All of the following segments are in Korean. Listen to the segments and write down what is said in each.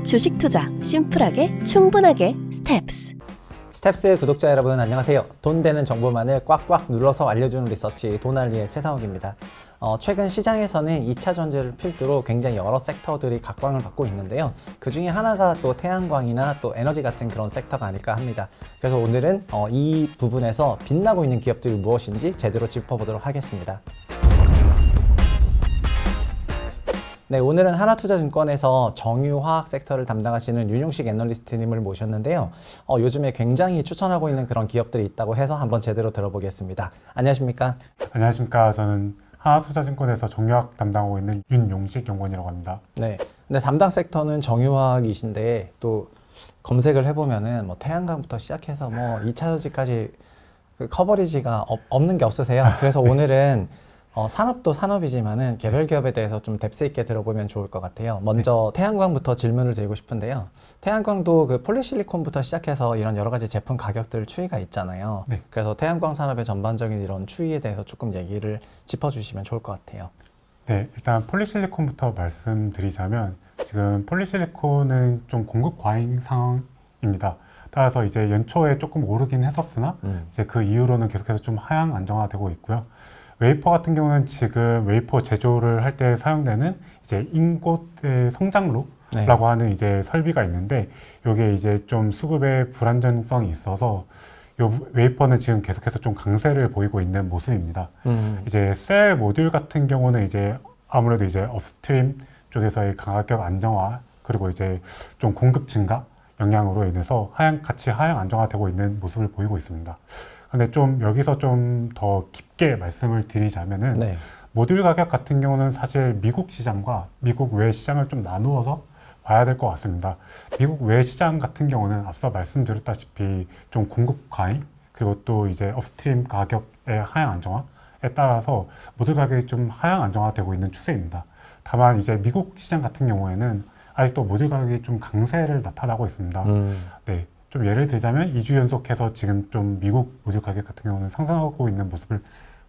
주식 투자 심플하게 충분하게 스텝스. 스텝스의 구독자 여러분 안녕하세요. 돈 되는 정보만을 꽉꽉 눌러서 알려주는 리서치 돈알리의 최상욱입니다. 최근 시장에서는 2차 전지를 필두로 굉장히 여러 섹터들이 각광을 받고 있는데요. 그 중에 하나가 또 태양광이나 또 에너지 같은 그런 섹터가 아닐까 합니다. 그래서 오늘은 이 부분에서 빛나고 있는 기업들이 무엇인지 제대로 짚어보도록 하겠습니다. 네, 오늘은 하나투자증권에서 정유화학 섹터를 담당하시는 윤용식 애널리스트님을 모셨는데요. 요즘에 굉장히 추천하고 있는 그런 기업들이 있다고 해서 한번 제대로 들어보겠습니다. 안녕하십니까? 안녕하십니까. 저는 하나투자증권에서 정유화학 담당하고 있는 윤용식 연구원이라고 합니다. 네, 근데 담당 섹터는 정유화학이신데 또 검색을 해보면은 뭐 태양광부터 시작해서 뭐 2차 전지까지 그 커버리지가 없는 게 없으세요. 그래서 네. 오늘은 산업도 산업이지만은 개별 기업에 대해서 좀 뎁스 있게 들어보면 좋을 것 같아요. 먼저 태양광부터 질문을 드리고 싶은데요. 태양광도 그 폴리실리콘부터 시작해서 이런 여러 가지 제품 가격들 추이가 있잖아요. 네. 그래서 태양광 산업의 전반적인 이런 추이에 대해서 조금 얘기를 짚어주시면 좋을 것 같아요. 네, 일단 폴리실리콘부터 말씀드리자면 지금 폴리실리콘은 좀 공급 과잉 상황입니다. 따라서 이제 연초에 조금 오르긴 했었으나 이제 그 이후로는 계속해서 좀 하향 안정화되고 있고요. 웨이퍼 같은 경우는 지금 웨이퍼 제조를 할 때 사용되는 이제 인곳의 성장로라고 네. 하는 이제 설비가 있는데 이게 이제 좀 수급의 불안정성이 있어서 요 웨이퍼는 지금 계속해서 좀 강세를 보이고 있는 모습입니다. 이제 셀 모듈 같은 경우는 이제 아무래도 이제 업스트림 쪽에서의 가격 안정화 그리고 이제 좀 공급 증가 영향으로 인해서 같이 하향 안정화되고 있는 모습을 보이고 있습니다. 근데 좀 여기서 좀 더 깊게 말씀을 드리자면은 네. 모듈 가격 같은 경우는 사실 미국 시장과 미국 외 시장을 좀 나누어서 봐야 될 것 같습니다. 미국 외 시장 같은 경우는 앞서 말씀드렸다시피 좀 공급 과잉 그리고 또 이제 업스트림 가격의 하향 안정화에 따라서 모듈 가격이 좀 하향 안정화되고 있는 추세입니다. 다만 이제 미국 시장 같은 경우에는 아직도 모듈 가격이 좀 강세를 나타나고 있습니다. 네. 좀 예를 들자면 2주 연속해서 지금 좀 미국 모듈 가격 같은 경우는 상승하고 있는 모습을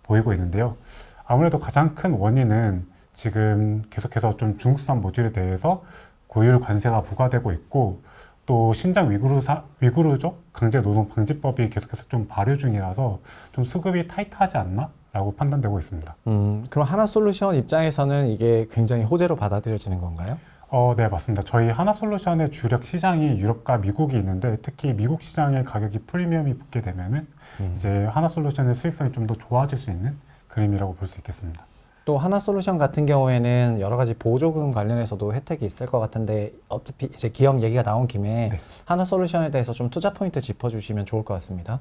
보이고 있는데요. 아무래도 가장 큰 원인은 지금 계속해서 좀 중국산 모듈에 대해서 고율 관세가 부과되고 있고 또 신장 위구르족 강제 노동 방지법이 계속해서 좀 발효 중이라서 좀 수급이 타이트하지 않나? 라고 판단되고 있습니다. 그럼 하나솔루션 입장에서는 이게 굉장히 호재로 받아들여지는 건가요? 네, 맞습니다. 저희 하나솔루션의 주력 시장이 유럽과 미국이 있는데 특히 미국 시장의 가격이 프리미엄이 붙게 되면은 이제 하나솔루션의 수익성이 좀 더 좋아질 수 있는 그림이라고 볼 수 있겠습니다. 또 하나솔루션 같은 경우에는 여러 가지 보조금 관련해서도 혜택이 있을 것 같은데 어차피 이제 기업 얘기가 나온 김에 네. 하나솔루션에 대해서 좀 투자 포인트 짚어주시면 좋을 것 같습니다.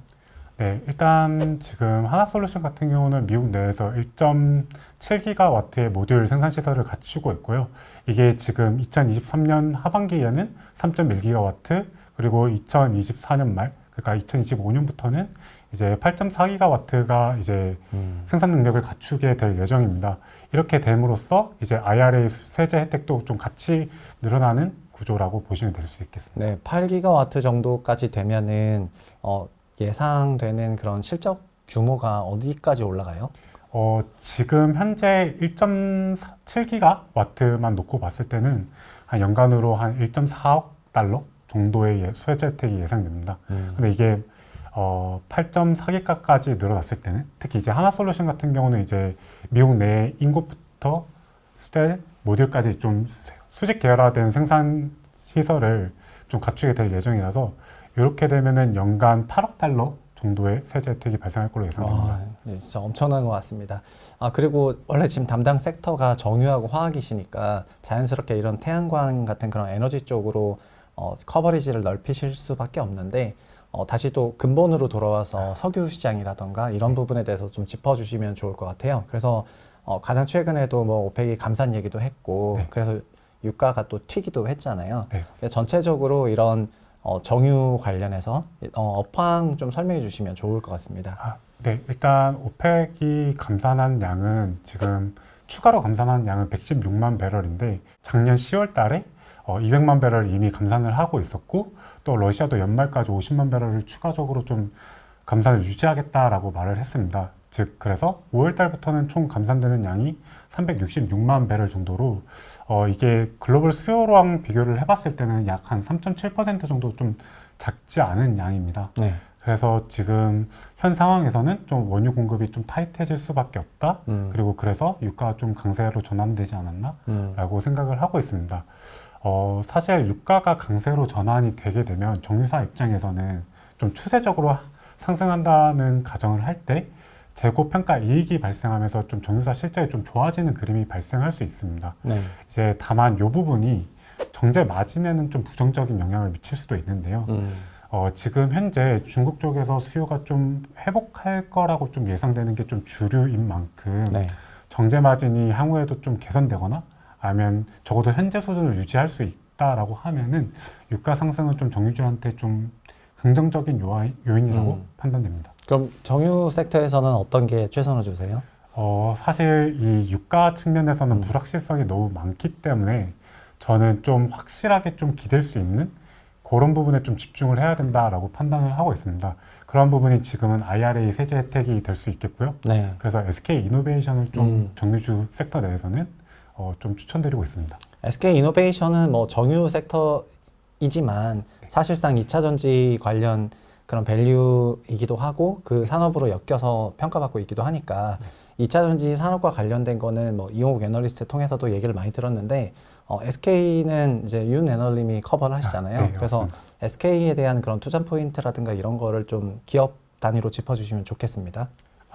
네, 일단 지금 하나솔루션 같은 경우는 미국 내에서 1.7기가와트의 모듈 생산 시설을 갖추고 있고요. 이게 지금 2023년 하반기에는 3.1기가와트 그리고 2024년 말 그러니까 2025년부터는 이제 8.4기가와트가 이제 생산 능력을 갖추게 될 예정입니다. 이렇게 됨으로써 이제 IRA 세제 혜택도 좀 같이 늘어나는 구조라고 보시면 될 수 있겠습니다. 네, 8기가와트 정도까지 되면은 예상되는 그런 실적 규모가 어디까지 올라가요? 지금 현재 1.7기가와트만 놓고 봤을 때는 한 연간으로 한 1.4억 달러 정도의 세제 혜택이 예상됩니다. 근데 이게 8.4기가까지 늘어났을 때는 특히 이제 하나솔루션 같은 경우는 이제 미국 내 인곳부터 셀 모듈까지 좀 수직 계열화된 생산 시설을 좀 갖추게 될 예정이라서 이렇게 되면은 연간 8억 달러 정도의 세제 혜택이 발생할 걸로 예상됩니다. 네, 진짜 엄청난 것 같습니다. 그리고 원래 지금 담당 섹터가 정유하고 화학이시니까 자연스럽게 이런 태양광 같은 그런 에너지 쪽으로 커버리지를 넓히실 수밖에 없는데 다시 또 근본으로 돌아와서 석유 시장이라던가 이런 부분에 대해서 좀 짚어주시면 좋을 것 같아요. 그래서 가장 최근에도 뭐 오펙이 감산 얘기도 했고 네. 그래서 유가가 또 튀기도 했잖아요. 네. 근데 전체적으로 이런 정유 관련해서 업황 좀 설명해 주시면 좋을 것 같습니다. 네, 일단 오펙이 감산한 양은 지금 추가로 감산한 양은 116만 배럴인데 작년 10월 달에 200만 배럴 이미 감산을 하고 있었고 또 러시아도 연말까지 50만 배럴을 추가적으로 좀 감산을 유지하겠다라고 말을 했습니다. 즉 그래서 5월 달부터는 총 감산되는 양이 366만 배럴 정도로 이게 글로벌 수요랑 비교를 해봤을 때는 약 한 3.7% 정도 좀 작지 않은 양입니다. 네. 그래서 지금 현 상황에서는 좀 원유 공급이 좀 타이트해질 수밖에 없다. 그리고 그래서 유가가 좀 강세로 전환되지 않았나라고 생각을 하고 있습니다. 사실 유가가 강세로 전환이 되게 되면 정유사 입장에서는 좀 추세적으로 상승한다는 가정을 할 때 재고 평가 이익이 발생하면서 좀 정유사 실적이 좀 좋아지는 그림이 발생할 수 있습니다. 네. 이제 다만 이 부분이 정제 마진에는 좀 부정적인 영향을 미칠 수도 있는데요. 지금 현재 중국 쪽에서 수요가 좀 회복할 거라고 좀 예상되는 게 좀 주류인 만큼 네. 정제 마진이 향후에도 좀 개선되거나 아니면 적어도 현재 수준을 유지할 수 있다라고 하면은 유가 상승은 좀 정유주한테 좀 긍정적인 요인이라고 판단됩니다. 그럼 정유 섹터에서는 어떤 게 최선을 주세요? 사실 이 유가 측면에서는 불확실성이 너무 많기 때문에 저는 좀 확실하게 좀 기댈 수 있는 그런 부분에 좀 집중을 해야 된다라고 판단을 하고 있습니다. 그런 부분이 지금은 IRA 세제 혜택이 될 수 있겠고요. 네. 그래서 SK 이노베이션을 좀 정유주 섹터 내에서는 좀 추천드리고 있습니다. SK 이노베이션은 뭐 정유 섹터이지만 사실상 2차 전지 관련 그런 밸류이기도 하고 그 산업으로 엮여서 평가받고 있기도 하니까 2차 전지 산업과 관련된 거는 뭐 이용욱 애널리스트 통해서도 얘기를 많이 들었는데 SK는 이제 윤 애널님이 커버를 하시잖아요. 네, 그래서 맞습니다. SK에 대한 그런 투자 포인트라든가 이런 거를 좀 기업 단위로 짚어주시면 좋겠습니다.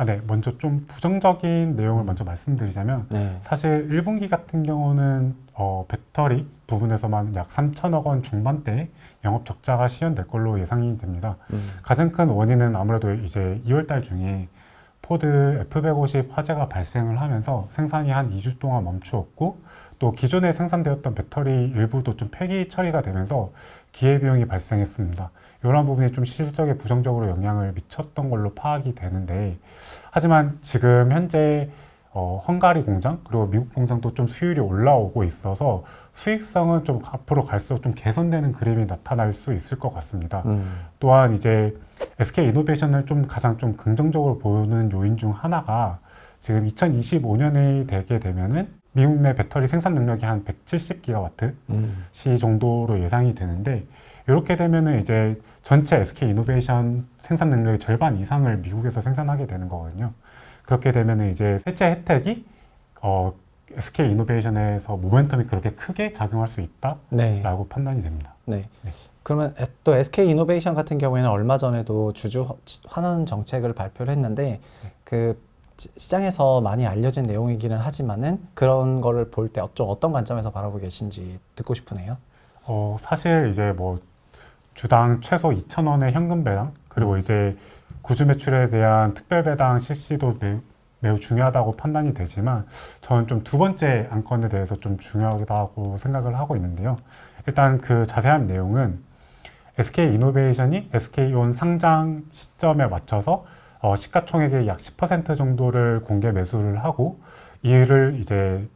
네. 먼저 좀 부정적인 내용을 먼저 말씀드리자면 네. 사실 1분기 같은 경우는 배터리 부분에서만 약 3천억 원 중반대의 영업 적자가 시현될 걸로 예상이 됩니다. 가장 큰 원인은 아무래도 이제 2월 달 중에 포드 F150 화재가 발생을 하면서 생산이 한 2주 동안 멈추었고 또 기존에 생산되었던 배터리 일부도 좀 폐기 처리가 되면서 기회비용이 발생했습니다. 이런 부분이 좀 실적에 부정적으로 영향을 미쳤던 걸로 파악이 되는데 하지만 지금 현재 헝가리 공장 그리고 미국 공장도 좀 수율이 올라오고 있어서 수익성은 좀 앞으로 갈수록 좀 개선되는 그림이 나타날 수 있을 것 같습니다. 또한 이제 SK 이노베이션을 좀 가장 좀 긍정적으로 보는 요인 중 하나가 지금 2025년이 되게 되면은 미국 내 배터리 생산 능력이 한 170기가와트 시 정도로 예상이 되는데 이렇게 되면은 이제 전체 SK 이노베이션 생산 능력의 절반 이상을 미국에서 생산하게 되는 거거든요. 그렇게 되면은 이제 세제 혜택이 SK 이노베이션에서 모멘텀이 그렇게 크게 작용할 수 있다라고 네. 판단이 됩니다. 네. 네. 그러면 또 SK 이노베이션 같은 경우에는 얼마 전에도 주주 환원 정책을 발표를 했는데 그 시장에서 많이 알려진 내용이기는 하지만은 그런 거를 볼 때 어떤 관점에서 바라보고 계신지 듣고 싶으네요. 사실 이제 뭐 주당 최소 2,000원의 현금 배당 그리고 이제 구주 매출에 대한 특별 배당 실시도 매우 중요하다고 판단이 되지만 저는 좀 두 번째 안건에 대해서 좀 중요하다고 생각을 하고 있는데요. 일단 그 자세한 내용은 SK 이노베이션이 SK온 상장 시점에 맞춰서 시가총액의 약 10% 정도를 공개 매수를 하고 이를 이제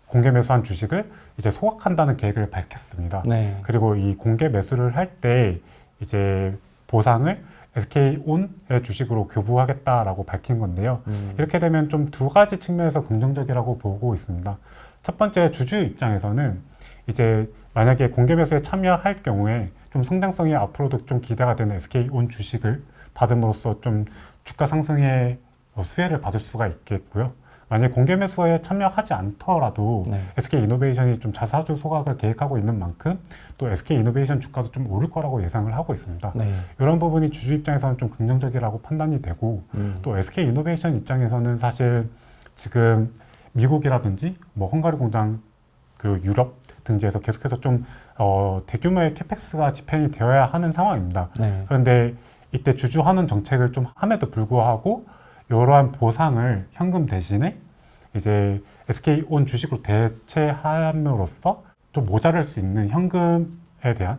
공개 매수한 주식을 이제 소각한다는 계획을 밝혔습니다. 네. 그리고 이 공개 매수를 할 때 이제 보상을 SK온의 주식으로 교부하겠다라고 밝힌 건데요. 이렇게 되면 좀 두 가지 측면에서 긍정적이라고 보고 있습니다. 첫 번째 주주 입장에서는 이제 만약에 공개 매수에 참여할 경우에 좀 성장성이 앞으로도 좀 기대가 되는 SK온 주식을 받음으로써 좀 주가 상승의 수혜를 받을 수가 있겠고요. 만약 공개 매수에 참여하지 않더라도 네. SK 이노베이션이 좀 자사주 소각을 계획하고 있는 만큼 또 SK 이노베이션 주가도 좀 오를 거라고 예상을 하고 있습니다. 네. 이런 부분이 주주 입장에서는 좀 긍정적이라고 판단이 되고 또 SK 이노베이션 입장에서는 사실 지금 미국이라든지 뭐 헝가리 공장 그리고 유럽 등지에서 계속해서 좀 대규모의 캐펙스가 집행이 되어야 하는 상황입니다. 네. 그런데 이때 주주 환원 정책을 좀 함에도 불구하고 이러한 보상을 현금 대신에 이제 SK온 주식으로 대체함으로써 좀 모자랄 수 있는 현금에 대한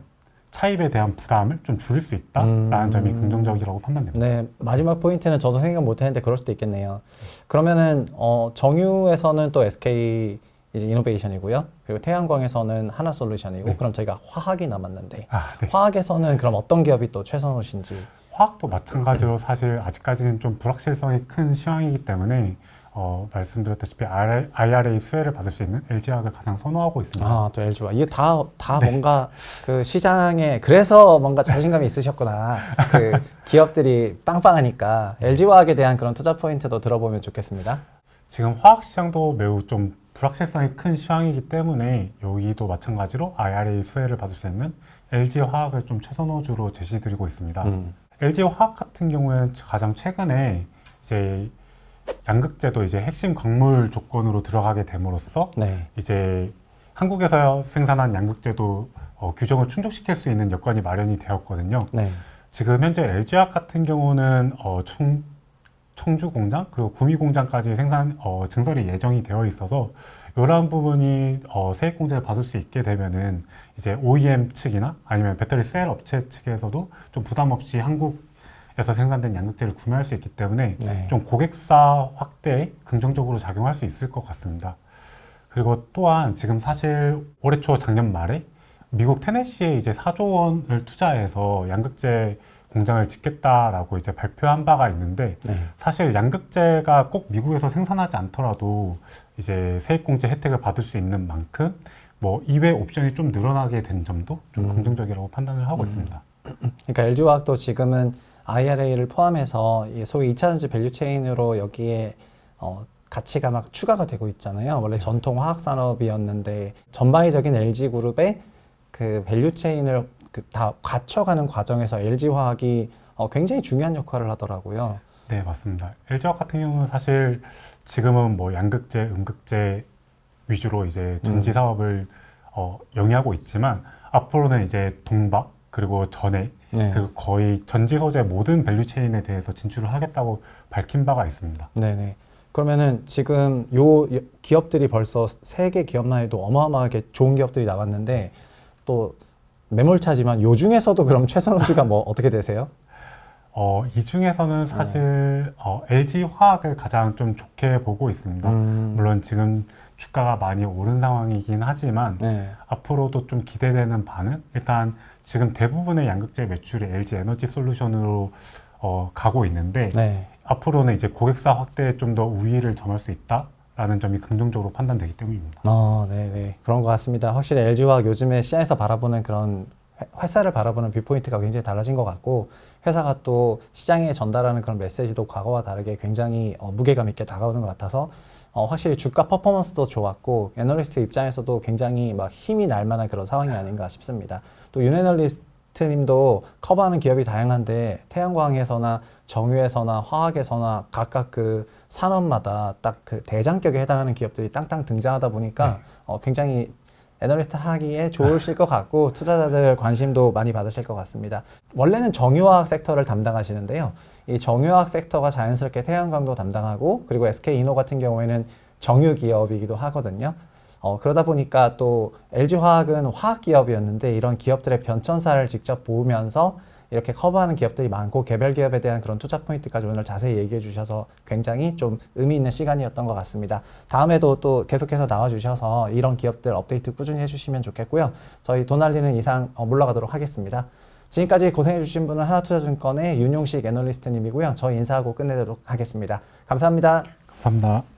차입에 대한 부담을 좀 줄일 수 있다라는 점이 긍정적이라고 판단됩니다. 네, 마지막 포인트는 저도 생각 못했는데 그럴 수도 있겠네요. 그러면은 정유에서는 또 SK 이제 이노베이션이고요. 그리고 태양광에서는 하나솔루션이고 네. 그럼 저희가 화학이 남았는데 네. 화학에서는 그럼 어떤 기업이 또 최선호신지? 화학도 마찬가지로 사실 아직까지는 좀 불확실성이 큰 시황이기 때문에 말씀드렸다시피 IRA 수혜를 받을 수 있는 LG화학을 가장 선호하고 있습니다. 아, 또 LG화. 이게 다 뭔가 그 시장에 그래서 뭔가 자신감이 있으셨구나. 그 기업들이 빵빵하니까 LG화학에 대한 그런 투자 포인트도 들어보면 좋겠습니다. 지금 화학 시장도 매우 좀 불확실성이 큰 시황이기 때문에 여기도 마찬가지로 IRA 수혜를 받을 수 있는 LG화학을 좀 최선호주로 제시드리고 있습니다. LG화학 같은 경우에는 가장 최근에 이제 양극재도 이제 핵심 광물 조건으로 들어가게 됨으로써 네. 이제 한국에서 생산한 양극재도 규정을 충족시킬 수 있는 여건이 마련이 되었거든요. 네. 지금 현재 LG화학 같은 경우는 청주 공장 그리고 구미 공장까지 증설이 예정이 되어 있어서 이러한 부분이 세액 공제를 받을 수 있게 되면은 이제 OEM 측이나 아니면 배터리 셀 업체 측에서도 좀 부담 없이 한국에서 생산된 양극재를 구매할 수 있기 때문에 네. 좀 고객사 확대에 긍정적으로 작용할 수 있을 것 같습니다. 그리고 또한 지금 사실 올해 초 작년 말에 미국 테네시에 이제 4조 원을 투자해서 양극재 공장을 짓겠다라고 이제 발표한 바가 있는데 네. 사실 양극재가 꼭 미국에서 생산하지 않더라도 이제 세액공제 혜택을 받을 수 있는 만큼 뭐 이외 옵션이 좀 늘어나게 된 점도 좀 긍정적이라고 판단을 하고 있습니다. 그러니까 LG화학도 지금은 IRA를 포함해서 이 소위 2차전지 밸류체인으로 여기에 가치가 막 추가가 되고 있잖아요. 원래 전통 화학 산업이었는데 전방위적인 LG그룹의 그 밸류체인을 다 갖춰가는 과정에서 LG화학이 굉장히 중요한 역할을 하더라고요. 네, 맞습니다. LG화학 같은 경우는 사실 지금은 뭐 양극재, 음극재 위주로 이제 전지 사업을 영위하고 있지만 앞으로는 이제 동박 그리고 전해 네. 그 거의 전지 소재 모든 밸류체인에 대해서 진출을 하겠다고 밝힌 바가 있습니다. 네네. 그러면은 지금 요 기업들이 벌써 3개 기업만 해도 어마어마하게 좋은 기업들이 나왔는데 또 매몰차지만 요 중에서도 그럼 최선호주가 뭐 어떻게 되세요? 이 중에서는 사실 LG화학을 가장 좀 좋게 보고 있습니다. 물론 지금 주가가 많이 오른 상황이긴 하지만 네. 앞으로도 좀 기대되는 바는 일단 지금 대부분의 양극재 매출이 LG 에너지 솔루션으로 가고 있는데 네. 앞으로는 이제 고객사 확대에 좀 더 우위를 점할 수 있다라는 점이 긍정적으로 판단되기 때문입니다. 네네. 그런 것 같습니다. 확실히 LG화학 요즘에 시장에서 바라보는 그런 회사를 바라보는 뷰포인트가 굉장히 달라진 것 같고 회사가 또 시장에 전달하는 그런 메시지도 과거와 다르게 굉장히 무게감 있게 다가오는 것 같아서 확실히 주가 퍼포먼스도 좋았고 애널리스트 입장에서도 굉장히 막 힘이 날 만한 그런 상황이 아닌가 싶습니다. 또 윤 애널리스트님도 커버하는 기업이 다양한데 태양광에서나 정유에서나 화학에서나 각각 그 산업마다 딱 그 대장격에 해당하는 기업들이 땅땅 등장하다 보니까 굉장히 애널리스트 하기에 좋으실 것 같고 투자자들 관심도 많이 받으실 것 같습니다. 원래는 정유화학 섹터를 담당하시는데요. 이 정유화학 섹터가 자연스럽게 태양광도 담당하고 그리고 SK이노 같은 경우에는 정유 기업이기도 하거든요. 그러다 보니까 또 LG화학은 화학 기업이었는데 이런 기업들의 변천사를 직접 보면서 이렇게 커버하는 기업들이 많고 개별 기업에 대한 그런 투자 포인트까지 오늘 자세히 얘기해 주셔서 굉장히 좀 의미 있는 시간이었던 것 같습니다. 다음에도 또 계속해서 나와 주셔서 이런 기업들 업데이트 꾸준히 해주시면 좋겠고요. 저희 돈 알리는 이상 물러가도록 하겠습니다. 지금까지 고생해 주신 분은 하나투자증권의 윤용식 애널리스트님이고요. 저희 인사하고 끝내도록 하겠습니다. 감사합니다. 감사합니다.